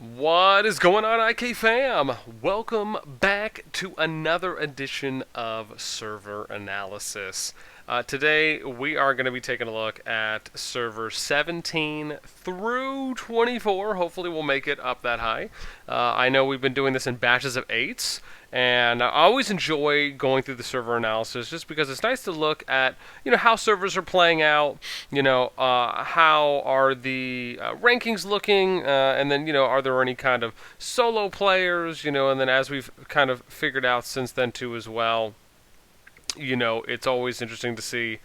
What is going on, IK fam? Welcome back to another edition of Server Analysis. Today we are going to be taking a look at server 17 through 24. Hopefully we'll make it up that high. I know we've been doing this in batches of 8s, and I always enjoy going through the server analysis just because it's nice to look at, how servers are playing out, how are the rankings looking, and then, are there any kind of solo players, and then as we've kind of figured out since then too as well, it's always interesting to see.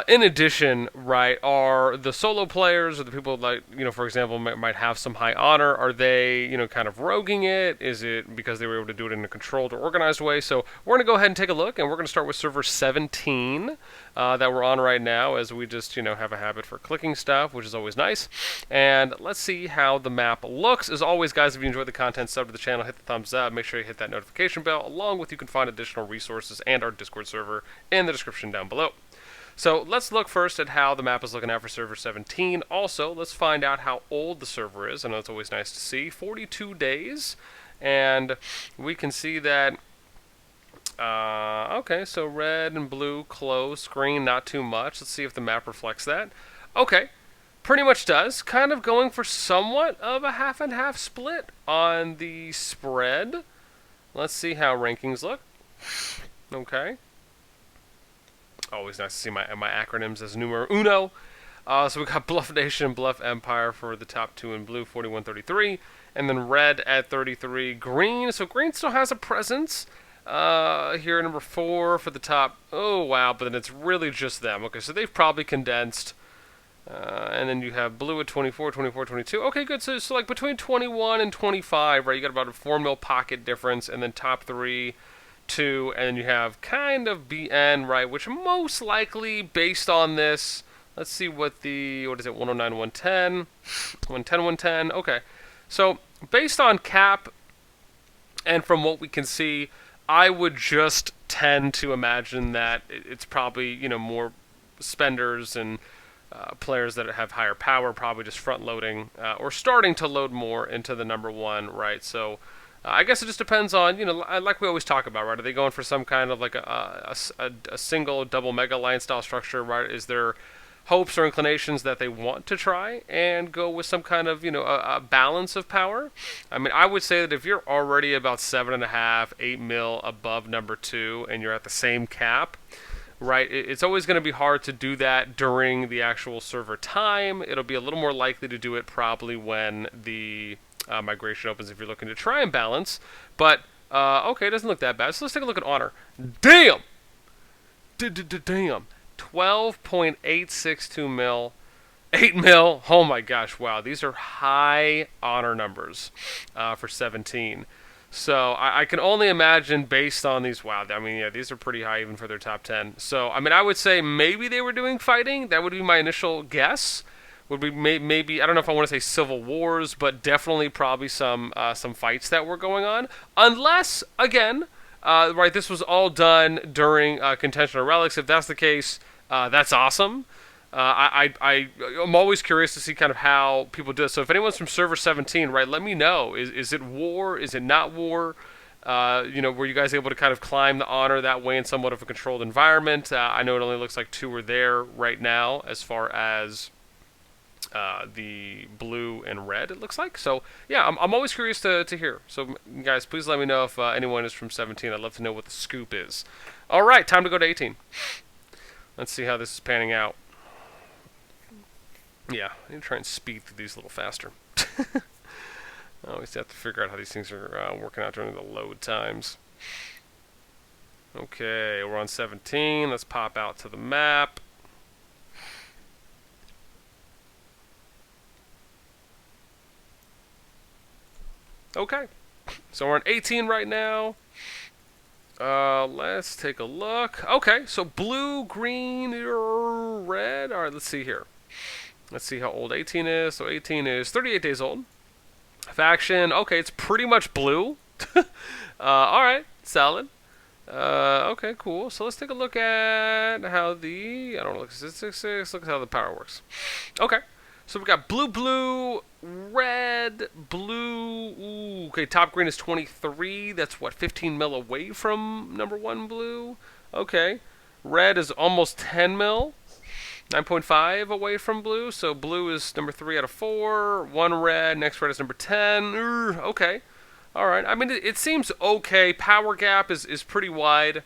In addition, right, are the solo players or the people like, for example, might have some high honor, are they, kind of roguing it? Is it because they were able to do it in a controlled or organized way? So we're going to go ahead and take a look, and we're going to start with server 17 that we're on right now, as we just, have a habit for clicking stuff, which is always nice. And let's see how the map looks. As always, guys, if you enjoyed the content, sub to the channel, hit the thumbs up, make sure you hit that notification bell, along with you can find additional resources and our Discord server in the description down below. So let's look first at how the map is looking out for server 17. Also, let's find out how old the server is. I know it's always nice to see. 42 days. And we can see that, okay, so red and blue close, green not too much. Let's see if the map reflects that. Okay, pretty much does. Kind of going for somewhat of a half and half split on the spread. Let's see how rankings look. Okay. Always nice to see my acronyms as numero uno. So we got Bluff Nation, Bluff Empire for the top two in blue, 41-33, and then red at 33. Green, so green still has a presence. Here number 4 for the top. Oh wow, but then it's really just them. Okay, so they've probably condensed. And then you have blue at 24, 24, 22. Okay, good. So like between 21 and 25, right? You got about a 4 mil pocket difference, and then top 3. 2, and then you have kind of BN, right, which most likely, based on this, let's see what is it, 109, 110, 110, 110, okay. So, based on cap, and from what we can see, I would just tend to imagine that it's probably, more spenders and players that have higher power, probably just front-loading, or starting to load more into the number 1, right, so I guess it just depends on, like we always talk about, right? Are they going for some kind of like a single double mega line style structure, right? Is there hopes or inclinations that they want to try and go with some kind of, a balance of power? I mean, I would say that if you're already about 7.5, 8 mil above number 2 and you're at the same cap, right, it's always going to be hard to do that during the actual server time. It'll be a little more likely to do it probably when the migration opens if you're looking to try and balance. But, okay, it doesn't look that bad. So let's take a look at honor. Damn! Damn. 12.862 mil. 8 mil. Oh my gosh, wow. These are high honor numbers for 17. So I can only imagine based on these, wow, I mean, yeah, these are pretty high even for their top 10. So, I mean, I would say maybe they were doing fighting. That would be my initial guess. Would be maybe, I don't know if I want to say civil wars, but definitely probably some fights that were going on. Unless, again, right, this was all done during contention or relics. If that's the case, that's awesome. I'm always curious to see kind of how people do this. So if anyone's from server 17, right, let me know. Is it war? Is it not war? Were you guys able to kind of climb the honor that way in somewhat of a controlled environment? I know it only looks like 2 are there right now as far as the blue and red, it looks like. So, yeah, I'm always curious to hear. So, guys, please let me know if anyone is from 17. I'd love to know what the scoop is. All right, time to go to 18. Let's see how this is panning out. Yeah, I need to try and speed through these a little faster. I always have to figure out how these things are working out during the load times. Okay, we're on 17. Let's pop out to the map. Okay, so we're on 18 right now. Let's take a look. Okay, so blue, green, red. All right, let's see here. Let's see how old 18 is. So 18 is 38 days old. Faction, okay, it's pretty much blue. All right, solid. Okay, cool. So let's take a look at how the, I don't know, look at how the power works. Okay. So we got blue, blue, red, blue, okay, top green is 23. That's what, 15 mil away from number 1 blue? Okay. Red is almost 10 mil. 9.5 away from blue. So blue is number 3 out of 4. 1 red. Next red is number 10. Okay. All right. I mean, it seems okay. Power gap is pretty wide.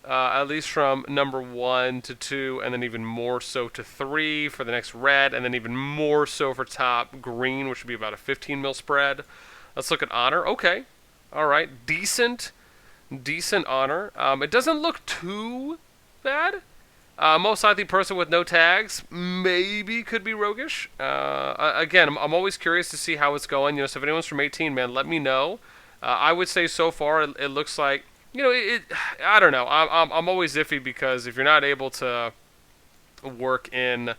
At least from number 1 to 2, and then even more so to 3 for the next red, and then even more so for top green, which would be about a 15 mil spread. Let's look at honor. Okay. All right. Decent honor. It doesn't look too bad. Most likely person with no tags maybe could be roguish. Again, I'm always curious to see how it's going. So if anyone's from 18, man, let me know. I would say so far it looks like, I don't know. I'm always iffy because if you're not able to work in,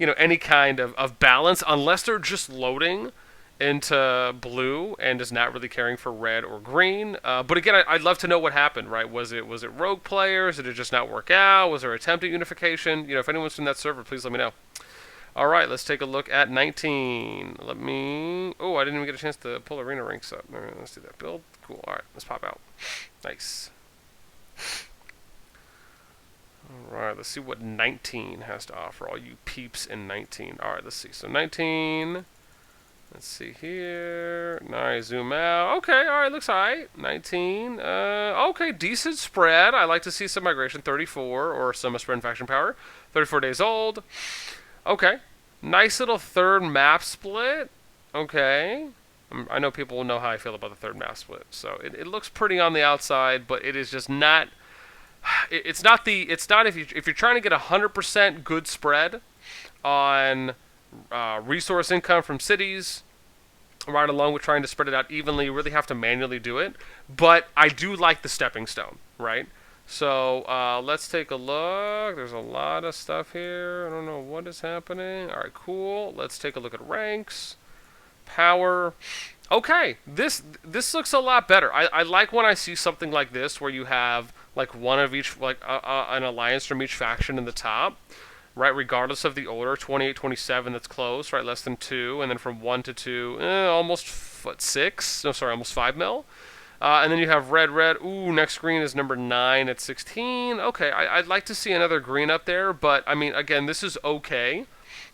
any kind of balance, unless they're just loading into blue and is not really caring for red or green. But again, I'd love to know what happened, right? Was it rogue players? Did it just not work out? Was there attempt at unification? If anyone's from that server, please let me know. All right, let's take a look at 19. I didn't even get a chance to pull arena ranks up. All right, let's do that build. Cool. All right, let's pop out. Nice. All right, let's see what 19 has to offer. All you peeps in 19. All right, let's see. So 19. Let's see here. Nice, zoom out. Okay, all right, looks all right. 19. Okay, decent spread. I like to see some migration. 34, or some spread in faction power. 34 days old. Okay. Nice little third map split. Okay. I know people will know how I feel about the third map split. So it looks pretty on the outside, but it is just not... It's not if you're trying to get 100% good spread on resource income from cities, right along with trying to spread it out evenly, you really have to manually do it. But I do like the stepping stone, right? So let's take a look. There's a lot of stuff here. I don't know what is happening. All right, cool. Let's take a look at ranks. Power. Okay, this looks a lot better. I like when I see something like this where you have like one of each, like an alliance from each faction in the top, right? Regardless of the order, 28, 27, that's close, right? Less than 2, and then from 1 to 2, almost 6. No, sorry, almost 5 mil. And then you have red. Ooh, next green is number 9 at 16. Okay, I'd like to see another green up there, but I mean, again, this is okay.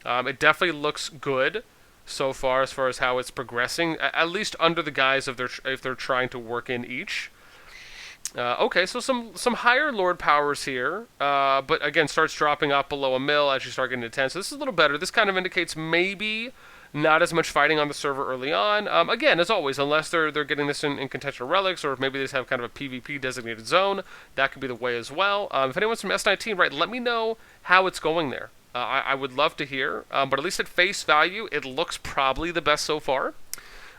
It definitely looks good so far as how it's progressing, at least under the guise of if they're trying to work in each. Okay, so some higher lord powers here, but again starts dropping off below 1 mil as you start getting to 10. So this is a little better. This kind of indicates maybe not as much fighting on the server early on. Again, as always, unless they're getting this in contention relics, or if maybe they just have kind of a PvP designated zone, that could be the way as well. If anyone's from S19, right, let me know how it's going there. I would love to hear, but at least at face value, it looks probably the best so far.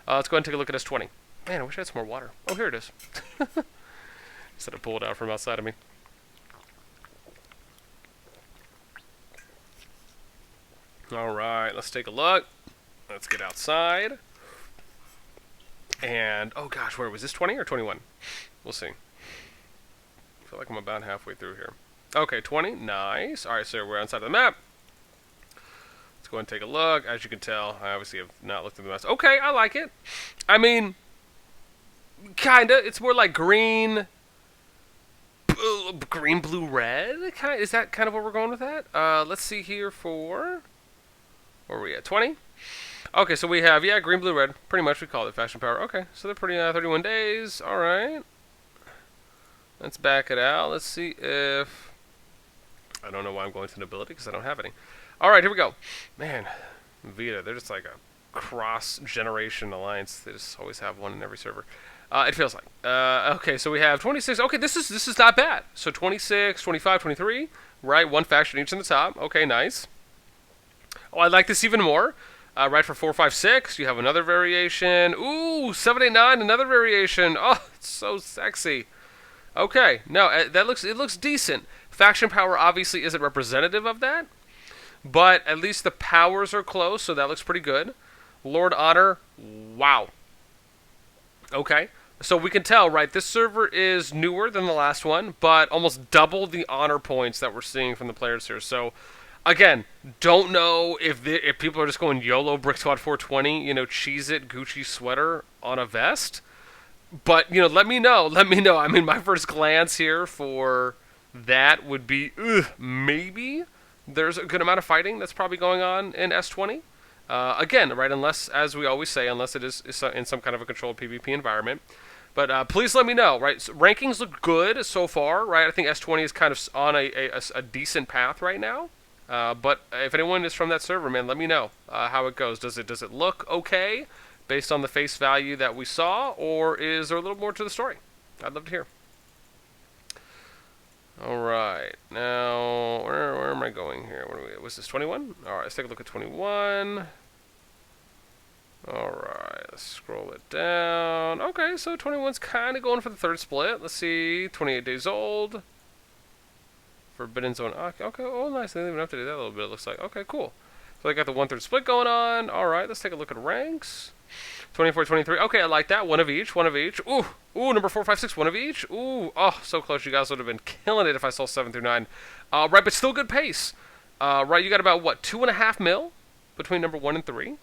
Let's go ahead and take a look at S20. Man, I wish I had some more water. Oh, here it is. Instead of pull it out from outside of me. All right, let's take a look. Let's get outside. And, oh gosh, where was this, 20 or 21? We'll see. I feel like I'm about halfway through here. Okay, 20, nice. All right, so we're outside of the map. Let's go and take a look. As you can tell, I obviously have not looked at the map. Okay, I like it. I mean, kinda. It's more like green, blue, red. Is that kind of what we're going with that? Let's see here for, where are we at? 20. Okay, so we have green, blue, red. Pretty much we call it faction power. Okay, so they're pretty 31 days. All right. Let's back it out. Let's see if. I don't know why I'm going to nobility because I don't have any. All right, here we go. Man, Vita, they're just like a cross-generation alliance. They just always have one in every server. It feels like. Okay, so we have 26. Okay, this is not bad. So 26, 25, 23, right? One faction each in the top. Okay, nice. Oh, I like this even more. Right, for 4, 5, 6, you have another variation. Ooh, 7, 8, 9, another variation. Oh, it's so sexy. Okay, no, it looks decent. Faction power obviously isn't representative of that, but at least the powers are close, so that looks pretty good. Lord Honor, wow. Okay, so we can tell, right, this server is newer than the last one, but almost double the honor points that we're seeing from the players here. So Again, don't know if people are just going YOLO Brick Squad 420, Cheez It Gucci sweater on a vest. But, let me know. Let me know. I mean, my first glance here for that would be, maybe there's a good amount of fighting that's probably going on in S20. Again, right, unless, as we always say, unless it is in some kind of a controlled PvP environment. But please let me know, right? So rankings look good so far, right? I think S20 is kind of on a decent path right now. But if anyone is from that server, man, let me know how it goes. Does it look okay based on the face value that we saw, or is there a little more to the story? I'd love to hear. All right, now where am I going here? Was this 21? All right, let's take a look at 21. All right, let's scroll it down. Okay, so 21's kind of going for the third split. Let's see, 28 days old. Forbidden Zone. Okay, oh nice. They didn't even have to do that a little bit, it looks like. Okay, cool. So they got the 1/3 split going on. All right, let's take a look at ranks. 24, 23. Okay, I like that. One of each. Ooh, number 4, 5, 6. One of each. Ooh, oh, so close. You guys would have been killing it if I saw 7 through 9. Right, but still good pace. Right, you got about, what, 2.5 mil between number 1 and 3.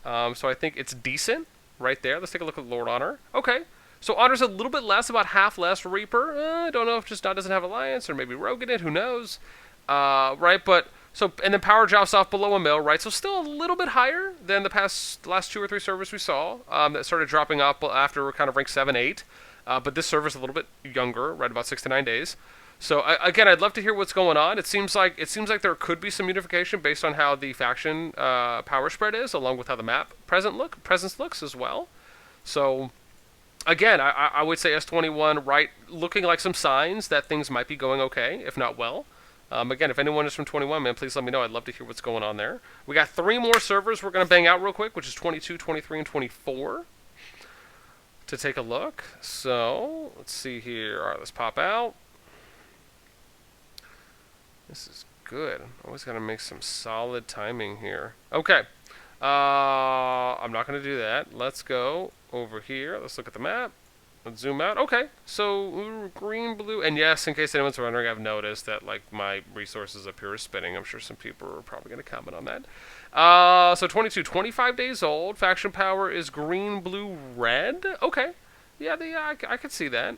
So I think it's decent right there. Let's take a look at Lord Honor. Okay. So Honor's a little bit less, about half less. Reaper, I don't know if just doesn't have Alliance or maybe Rogue in it. Who knows? Right, but so and then Power drops off below a mil, right? So still a little bit higher than the last 2 or 3 servers we saw that started dropping off after we're kind of ranked 7, 8. But this server's a little bit younger, right? About 6 to 9 days. So again, I'd love to hear what's going on. It seems like there could be some unification based on how the faction power spread is, along with how the map presence looks as well. So again, I would say S21, right, looking like some signs that things might be going okay, if not well. Again, if anyone is from 21, man, please let me know. I'd love to hear what's going on there. We got 3 more servers we're going to bang out real quick, which is 22, 23, and 24 to take a look. So let's see here. All right, let's pop out. This is good. Always got to make some solid timing here. Okay. I'm not going to do that. Let's go over here. Let's look at the map. Let's zoom out. Okay. So, green, blue. And yes, in case anyone's wondering, I've noticed that, like, my resources up here are spinning. I'm sure some people are probably going to comment on that. So, 22, 25 days old. Faction power is green, blue, red. Okay. Yeah, I could see that.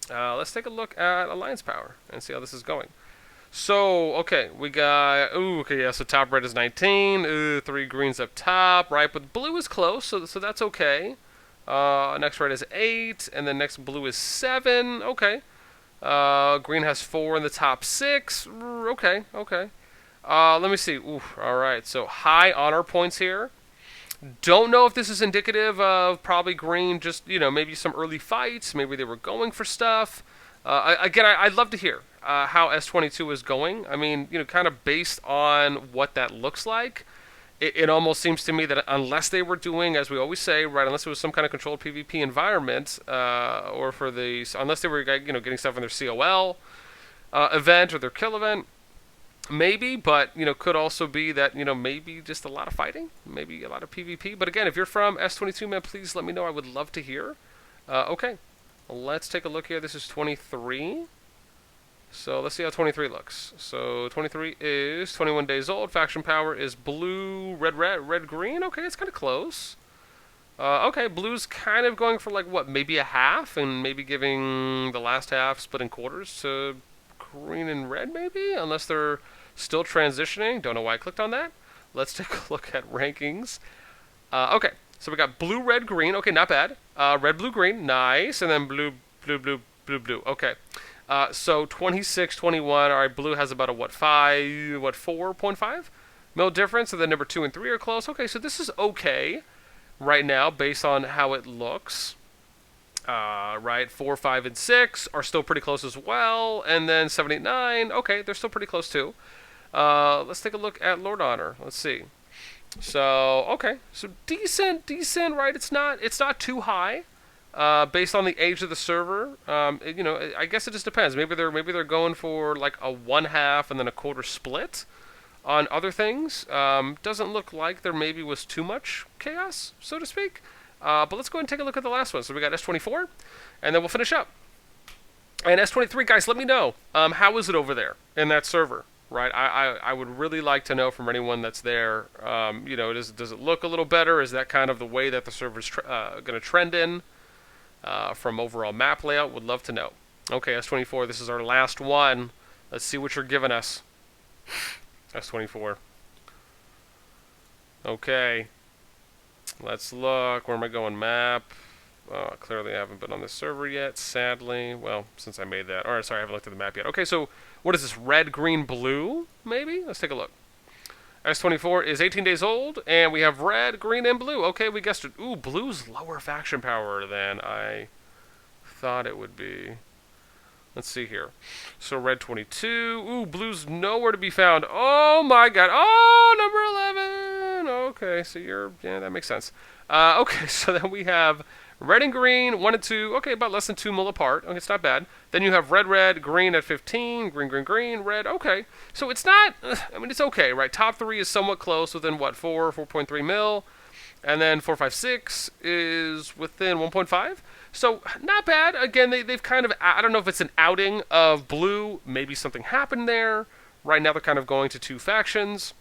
Let's take a look at Alliance power and see how this is going. So, okay, we got, okay, yeah, so top red is 19, 3 greens up top, right, but blue is close, so that's okay. Next red is 8, and then next blue is 7, okay. Green has 4 in the top 6, okay. Let me see, alright, so high honor points here. Don't know if this is indicative of probably green, just, maybe some early fights, maybe they were going for stuff. Again, I'd love to hear how S22 is going. I mean, kind of based on what that looks like, it almost seems to me that unless they were doing, as we always say, right, unless it was some kind of controlled PvP environment, or unless they were, getting stuff in their COL event or their kill event, maybe, but, could also be that, maybe just a lot of fighting, maybe a lot of PvP. But again, if you're from S22, man, please let me know. I would love to hear. Okay. Let's take a look here. This is 23. So let's see how 23 looks. So 23 is 21 days old. Faction power is blue, red, green. Okay, it's kind of close. Okay, blue's kind of going for like, what, maybe a half, and maybe giving the last half split in quarters to green and red, maybe? Unless they're still transitioning. Don't know why I clicked on that. Let's take a look at rankings. Okay. So we got blue, red, green. Okay, not bad. Red, blue, green. Nice. And then blue. Okay. So 26, 21. All right, blue has about a, 4.5 mil difference. And then number 2 and 3 are close. Okay, so this is okay right now based on how it looks. Right, 4, 5, and 6 are still pretty close as well. And then 7, 8, 9. Okay, they're still pretty close too. Let's take a look at Lord Honor. Let's see. So, okay, so decent, right? It's not too high, based on the age of the server. I guess it just depends. Maybe they're going for like a 1/2 and then a quarter split on other things. Doesn't look like there maybe was too much chaos, so to speak. But let's go ahead and take a look at the last one. So we got S24, and then we'll finish up. And S23, guys, let me know. How is it over there in that server? right? I would really like to know from anyone that's there, does it look a little better? Is that kind of the way that the server's going to trend in from overall map layout? Would love to know. Okay, S24, this is our last one. Let's see what you're giving us. S24. Okay. Let's look. Where am I going? Map. Clearly I haven't been on this server yet, sadly. Well, since I made that. Alright, sorry, I haven't looked at the map yet. Okay, so what is this? Red, green, blue? Maybe? Let's take a look. S24 is 18 days old, and we have red, green, and blue. Okay, we guessed it. Ooh, blue's lower faction power than I thought it would be. Let's see here. So red 22. Ooh, blue's nowhere to be found. Oh my god. Oh, number 11. Okay, so yeah, that makes sense. Okay, so then we have red and green, 1 and 2. Okay, about less than 2 mil apart. Okay, it's not bad. Then you have red, red, green at 15, green, green, green, red. Okay, so it's not, I mean, it's okay, right? Top 3 is somewhat close within, what, 4.3 mil. And then 456 is within 1.5. So not bad. Again, they've kind of, I don't know if it's an outing of blue. Maybe something happened there. Right now they're kind of going to 2 factions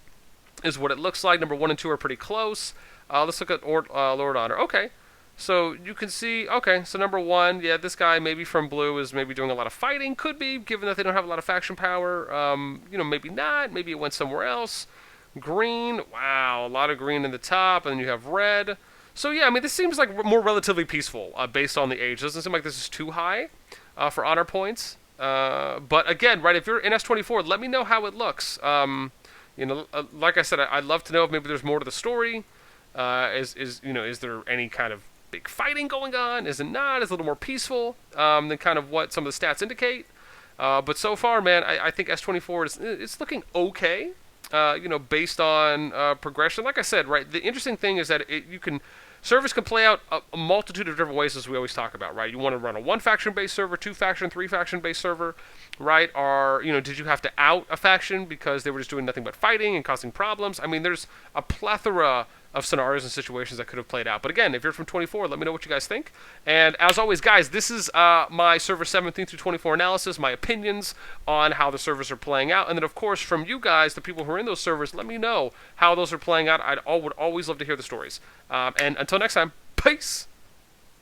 is what it looks like. Number 1 and 2 are pretty close. Let's look at Lord Honor. Okay. So you can see, okay, so number 1, yeah, this guy maybe from blue is maybe doing a lot of fighting. Could be, given that they don't have a lot of faction power. Maybe not. Maybe it went somewhere else. Green, wow, a lot of green in the top, and then you have red. So yeah, I mean, this seems like more relatively peaceful based on the age. Doesn't seem like this is too high for honor points. But again, right, if you're in S24, let me know how it looks. Like I said, I'd love to know if maybe there's more to the story. Is there any kind of big fighting going on? Is it not? Is it a little more peaceful than kind of what some of the stats indicate? But so far, man, I think S24 it's looking okay. Based on progression. Like I said, right, the interesting thing is that servers can play out a multitude of different ways, as we always talk about, right? You want to run a 1-faction-based server, 2-faction, 3-faction-based server, right? Or, did you have to out a faction because they were just doing nothing but fighting and causing problems? I mean, there's a plethora of scenarios and situations that could have played out. But again, if you're from 24, let me know what you guys think. And as always, guys, this is my server 17 through 24 analysis, my opinions on how the servers are playing out. And then, of course, from you guys, the people who are in those servers, let me know how those are playing out. Would always love to hear the stories. And until next time, peace!